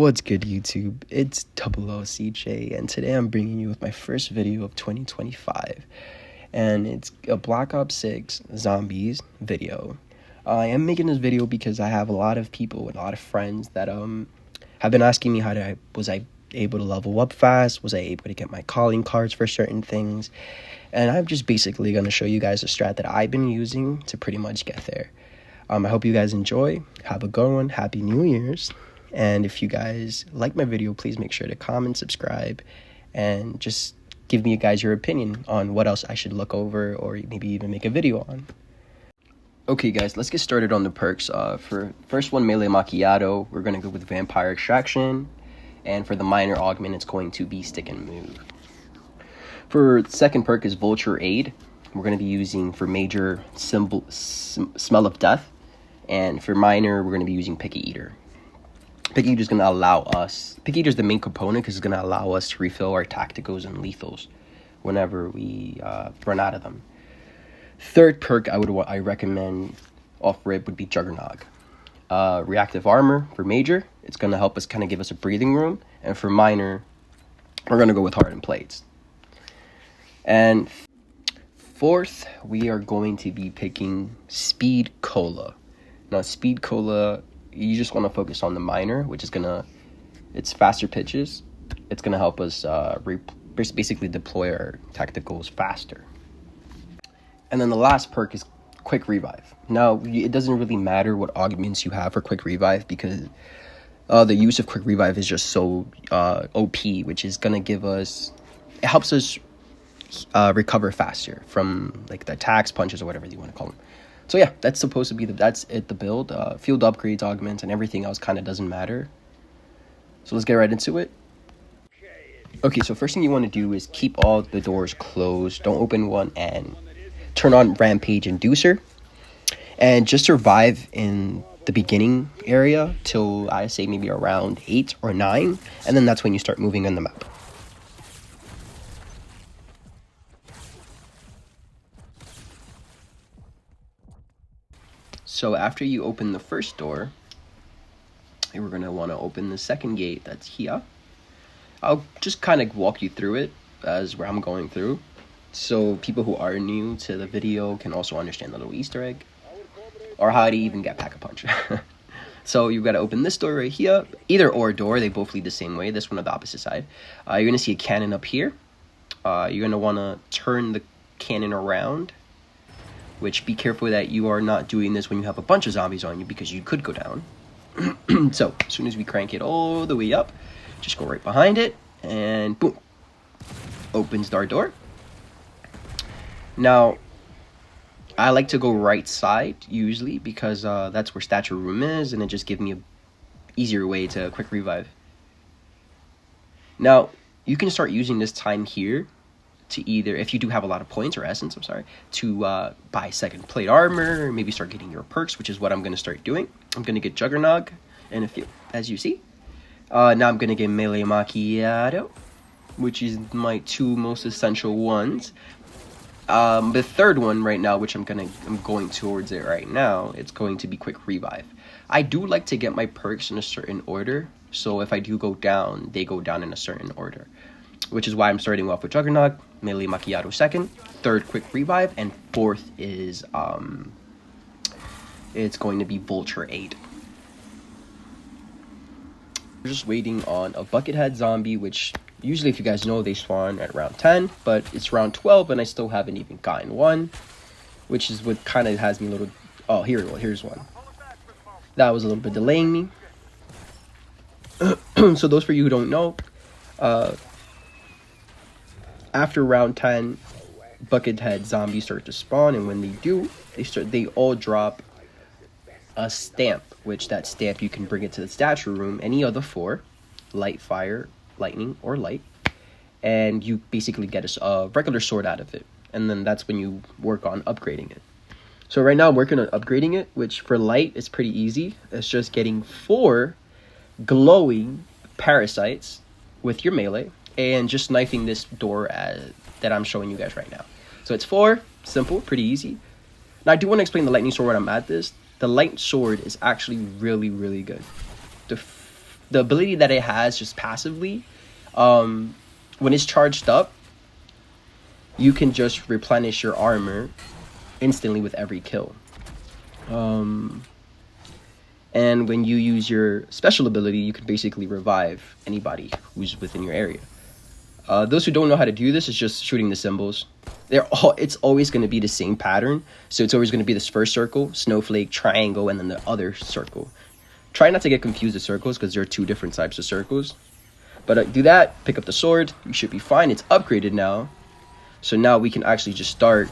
What's good, YouTube? It's Double CJ, and today I'm bringing you with my first video of 2025, and it's a Black Ops 6 Zombies video. I am making this video because I have a lot of people and a lot of friends that have been asking me was I able to level up fast, was I able to get my calling cards for certain things, and I'm just basically going to show you guys a strat that I've been using to pretty much get there. I hope you guys enjoy. Have a good one. Happy New Year's. And if you guys like my video, please make sure to comment, subscribe, and just give me guys your opinion on what else I should look over or maybe even make a video on. Okay guys, let's get started on the perks. For first one, Melee Macchiato, we're going to go with Vampire Extraction. And for the minor augment, it's going to be Stick and Move. For second perk is Vulture Aid. We're going to be using for major Smell of Death. And for minor, we're going to be using Picky Eater. Picky Eater is going to allow us... Picky Eater is the main component because it's going to allow us to refill our tacticals and lethals whenever we run out of them. Third perk I recommend off rip would be Juggernog. Reactive Armor for major. It's going to help us kind of give us a breathing room. And for minor, we're going to go with Hardened Plates. And fourth, we are going to be picking Speed Cola. Now, Speed Cola... You just want to focus on the minor, which is it's faster pitches. It's gonna help us basically deploy our tacticals faster. And then the last perk is Quick Revive. Now, it doesn't really matter what augments you have for Quick Revive because the use of Quick Revive is just so OP, which is gonna give us. It helps us recover faster from like the attacks, punches, or whatever you want to call them. So yeah, that's supposed to be the build. Field upgrades, augments, and everything else kind of doesn't matter. So let's get right into it. Okay, so first thing you want to do is keep all the doors closed. Don't open one and turn on Rampage Inducer. And just survive in the beginning area till I say maybe around 8 or 9. And then that's when you start moving on the map. So after you open the first door, we're going to want to open the second gate that's here. I'll just kind of walk you through it as where I'm going through. So people who are new to the video can also understand the little Easter egg. Or how to even get Pack-a-Punch. So you've got to open this door right here. Either or door, they both lead the same way. This one on the opposite side. You're going to see a cannon up here. You're going to want to turn the cannon around. Which, be careful that you are not doing this when you have a bunch of zombies on you, because you could go down. So, as soon as we crank it all the way up, just go right behind it, and boom. Opens our door. Now, I like to go right side, usually, because that's where Stature Room is, and it just gives me a easier way to quick revive. Now, you can start using this time here to either, if you do have a lot of points or essence, to buy second plate armor, maybe start getting your perks, which is what I'm going to start doing. I'm going to get Juggernog in a few, as you see. Now I'm going to get Melee Macchiato, which is my two most essential ones. The third one right now, which I'm going towards it right now, it's going to be Quick Revive. I do like to get my perks in a certain order, so if I do go down, they go down in a certain order. Which is why I'm starting off with Juggernog, Melee Macchiato second, third Quick Revive, and fourth is it's going to be Vulture Aid. We're just waiting on a Buckethead zombie, which usually, if you guys know, they spawn at round 10, but it's round 12 and I still haven't even gotten one, which is what kind of has me a little. Oh, here's one. That was a little bit delaying me. So those for you who don't know, after round 10, Buckethead zombies start to spawn, and when they do, they all drop a stamp, which that stamp you can bring it to the Stature Room, any other 4, light, fire, lightning, or light, and you basically get a regular sword out of it, and then that's when you work on upgrading it. So right now I'm working on upgrading it, which for light is pretty easy. It's just getting 4 glowing parasites with your melee, and just knifing this door that I'm showing you guys right now. So it's 4, simple, pretty easy. Now I do want to explain the lightning sword when I'm at this. The light sword is actually really, really good. the ability that it has just passively, when it's charged up, you can just replenish your armor instantly with every kill. And when you use your special ability, you can basically revive anybody who's within your area. Those who don't know how to do this is just shooting the symbols. It's always going to be the same pattern. So it's always going to be this first circle, snowflake, triangle, and then the other circle. Try not to get confused with circles because there are two different types of circles. But do that, pick up the sword, you should be fine. It's upgraded now. So now we can actually just start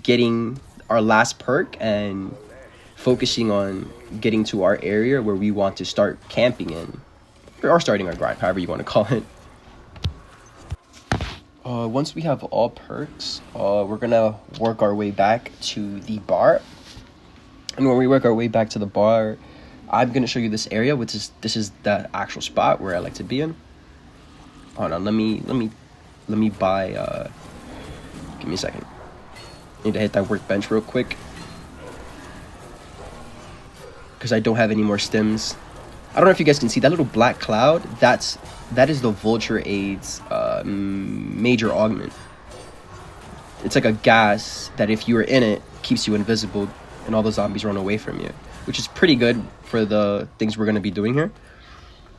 getting our last perk and focusing on getting to our area where we want to start camping in. Or starting our grind, however you want to call it. Once we have all perks, we're gonna work our way back to the bar. And when we work our way back to the bar, I'm gonna show you this area, which is the actual spot where I like to be in. Hold on, let me buy. Give me a second. Need to hit that workbench real quick because I don't have any more stims. I don't know if you guys can see that little black cloud. That is the Vulture Aid's major augment. It's like a gas that if you are in it, keeps you invisible and all the zombies run away from you, which is pretty good for the things we're going to be doing here.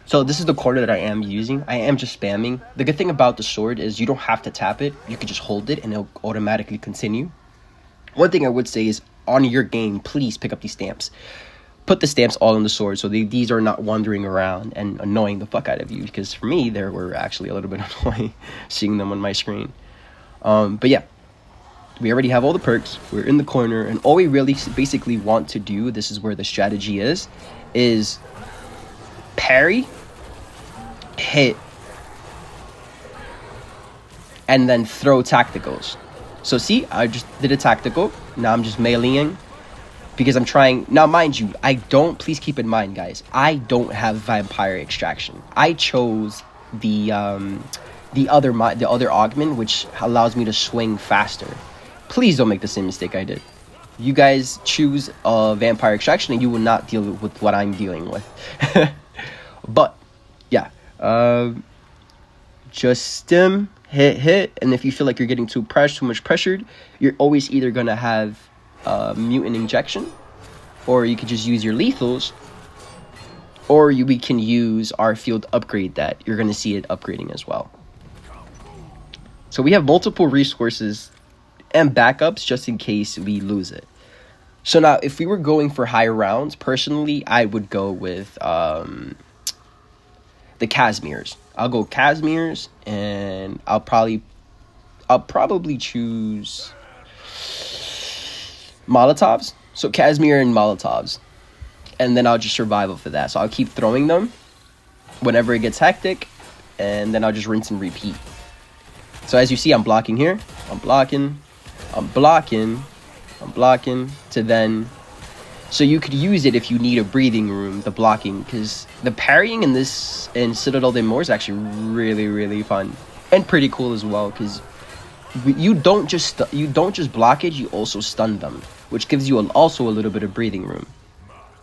So this is the corner that I am using. I am just spamming. The good thing about the sword is you don't have to tap it. You can just hold it and it'll automatically continue. One thing I would say is on your game, please pick up these stamps. Put the stamps all in the sword so these are not wandering around and annoying the fuck out of you, because for me they were actually a little bit annoying seeing them on my screen. But yeah, we already have all the perks. We're in the corner, and all we really basically want to do, this is where the strategy is parry, hit, and then throw tacticals. So see, I just did a tactical. Now I'm just meleeing because I'm trying. Now, mind you, please keep in mind, guys, I don't have vampire extraction. I chose the other augment, which allows me to swing faster. Please don't make the same mistake I did. You guys choose vampire extraction and you will not deal with what I'm dealing with. But yeah, just stim, hit, and if you feel like you're getting too much pressured, you're always either gonna have mutant injection, or you could just use your lethals, or we can use our field upgrade that you're gonna see it upgrading as well. So we have multiple resources and backups just in case we lose it. So now, if we were going for higher rounds, personally, I would go with the Casimirs. I'll go Casimirs, and I'll probably choose Molotovs. So Casimir and Molotovs, and then I'll just survive off of that. So I'll keep throwing them whenever it gets hectic, and then I'll just rinse and repeat. So as you see, I'm blocking here. I'm blocking to then. So you could use it if you need a breathing room, the blocking, because the parrying in Citadelle del Mors is actually really, really fun and pretty cool as well, because you don't just block it, you also stun them, which gives you also a little bit of breathing room.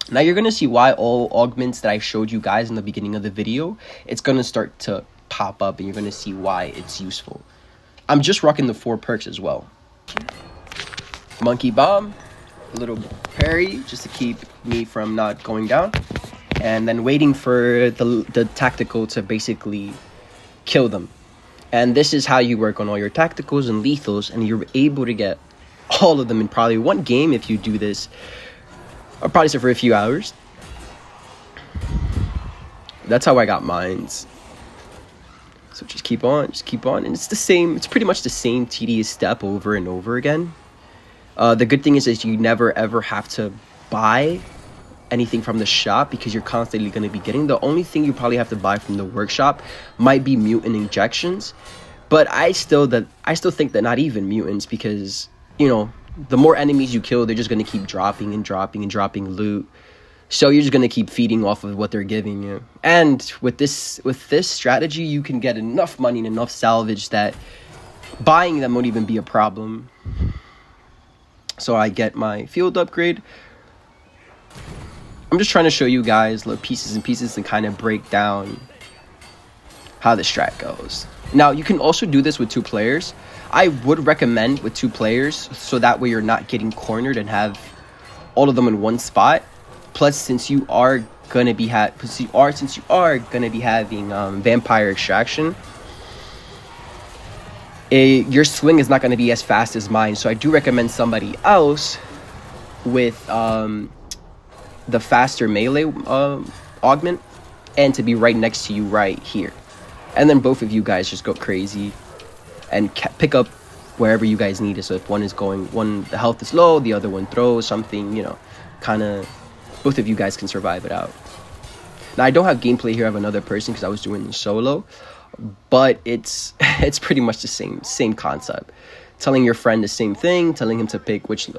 Now you're gonna see why all augments that I showed you guys in the beginning of the video, it's gonna start to pop up, and you're gonna see why it's useful. I'm just rocking the 4 perks as well. Monkey bomb, a little parry just to keep me from not going down, and then waiting for the tactical to basically kill them. And this is how you work on all your tacticals and lethals, and you're able to get all of them in probably one game if you do this. I'll probably say for a few hours. That's how I got mines. So just keep on, and it's pretty much the same tedious step over and over again. The good thing is you never ever have to buy anything from the shop, because you're constantly going to be getting. The only thing you probably have to buy from the workshop might be mutant injections, but I still think that not even mutants, because the more enemies you kill, they're just going to keep dropping loot. So you're just going to keep feeding off of what they're giving you. And with this strategy, you can get enough money and enough salvage that buying them won't even be a problem. So I get my field upgrade. I'm just trying to show you guys little pieces and pieces to kind of break down how the strat goes. Now, you can also do this with 2 players. I would recommend with 2 players, so that way you're not getting cornered and have all of them in one spot. Plus, since you are gonna be having vampire extraction, your swing is not gonna be as fast as mine. So I do recommend somebody else with the faster melee augment, and to be right next to you right here. And then both of you guys just go crazy and pick up wherever you guys need it. So if the health is low, the other one throws something, you know, kind of, both of you guys can survive it out. Now, I don't have gameplay here of another person because I was doing solo, but it's pretty much the same concept. Telling your friend the same thing, telling him to pick which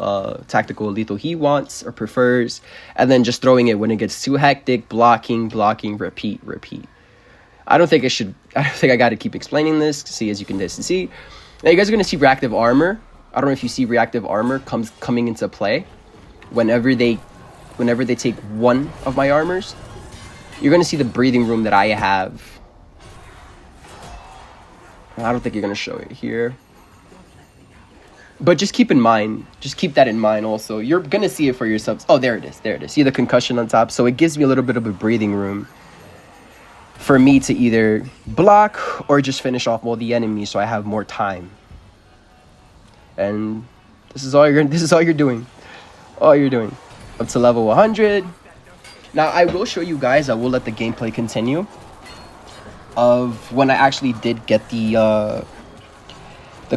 tactical lethal he wants or prefers, and then just throwing it when it gets too hectic, blocking, repeat. I don't think I got to keep explaining this. See, as you can just see, now you guys are gonna see reactive armor. I don't know if you see reactive armor coming into play whenever they take one of my armors. You're gonna see the breathing room that I have. I don't think you're gonna show it here, but just keep that in mind also. You're gonna see it for yourselves. Oh, there it is. See the concussion on top? So it gives me a little bit of a breathing room for me to either block or just finish off all the enemies, so I have more time. And this is all you're doing. All you're doing. Up to level 100. Now, I will show you guys, I will let the gameplay continue of when I actually did get the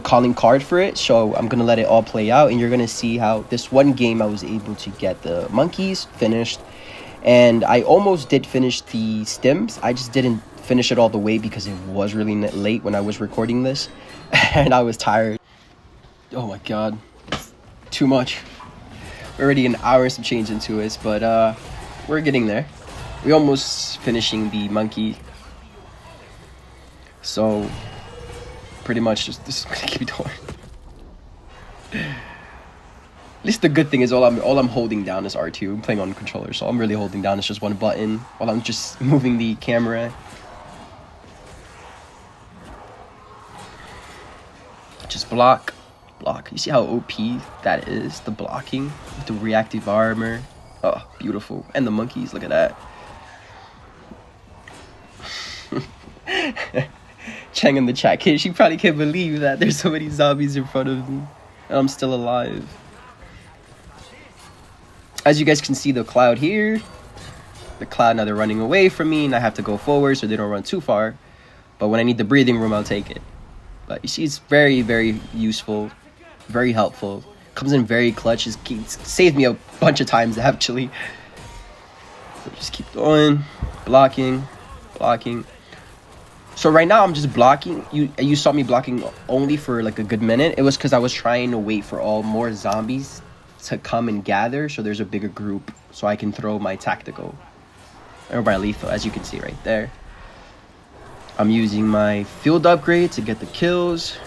calling card for it. So I'm gonna let it all play out, and you're gonna see how this one game I was able to get the monkeys finished, and I almost did finish the stims. I just didn't finish it all the way because it was really late when I was recording this and I was tired. Oh my god, it's too much. We're already an hour and some change into it, but we're getting there. We're almost finishing the monkey, so pretty much just this is gonna keep going. At least the good thing is all I'm holding down is R2. I'm playing on controller, so I'm really holding down. It's just one button while I'm just moving the camera. Just block. You see how OP that is? The blocking with the reactive armor. Oh, beautiful. And the monkeys, look at that. Chang in the chat, kid, she probably can't believe that there's so many zombies in front of me and I'm still alive. As you guys can see, the cloud here, the cloud, now they're running away from me and I have to go forward so they don't run too far. But when I need the breathing room, I'll take it. But you see, it's very, very useful, very helpful. Comes in very clutch. It's saved me a bunch of times, actually. So just keep going, blocking. So right now I'm just blocking. You saw me blocking only for like a good minute. It was because I was trying to wait for more zombies to come and gather, so there's a bigger group, so I can throw my tactical or my lethal, as you can see right there. I'm using my field upgrade to get the kills.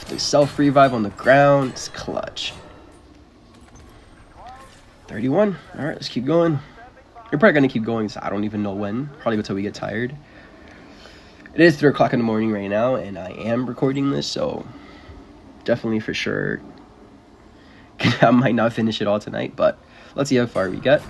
The self-revive on the ground is clutch. 31. All right, let's keep going. You're probably gonna keep going, so I don't even know when. Probably until we get tired. It is 3 o'clock in the morning right now, and I am recording this, so definitely for sure I might not finish it all tonight, but let's see how far we get.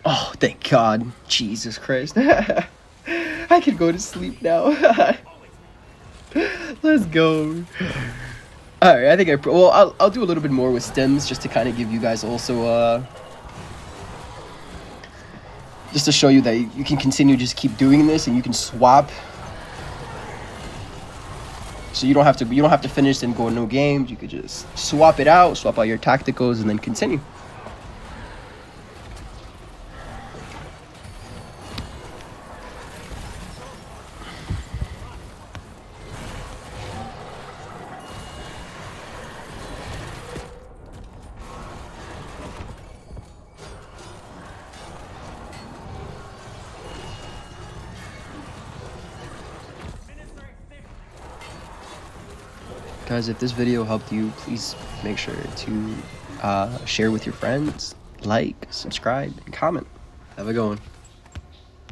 Oh, thank God. Jesus Christ. I can go to sleep now. Let's go. All right, I think I'll do a little bit more with stems just to kind of give you guys also just to show you that you can continue just keep doing this and you can swap. So you don't have to finish and go no games. You could just swap it out, swap out your tacticals, and then continue. Guys, if this video helped you, please make sure to share with your friends, like, subscribe, and comment. Have a good one.